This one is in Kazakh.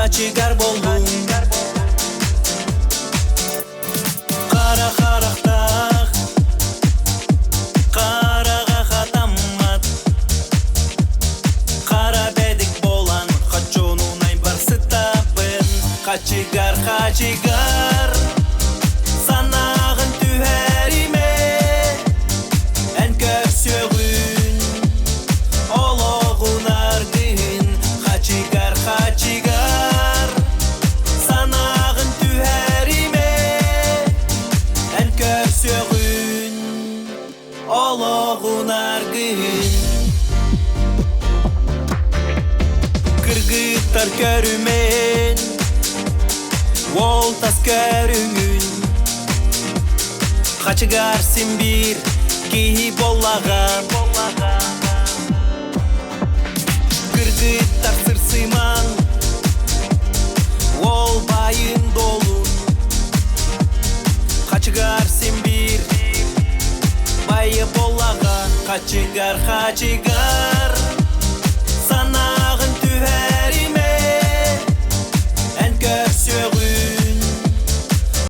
Хачигар болдум Кара характак Карага хатаммат Кара бедик болан Хачонун айбарсы табын Хачигар Санагын түһәриме Ән көрсөгүн Ологун аргын Хачигар Санагын түһәриме Ән көрсөгүн Ологун аргын Кыргыттар көрүмен Ол тас көрүңүн Хачигар симбир кии боллаган Кыргыттар сырсыман Ол байын долун Хачигар симбир байы боллаган Хачигар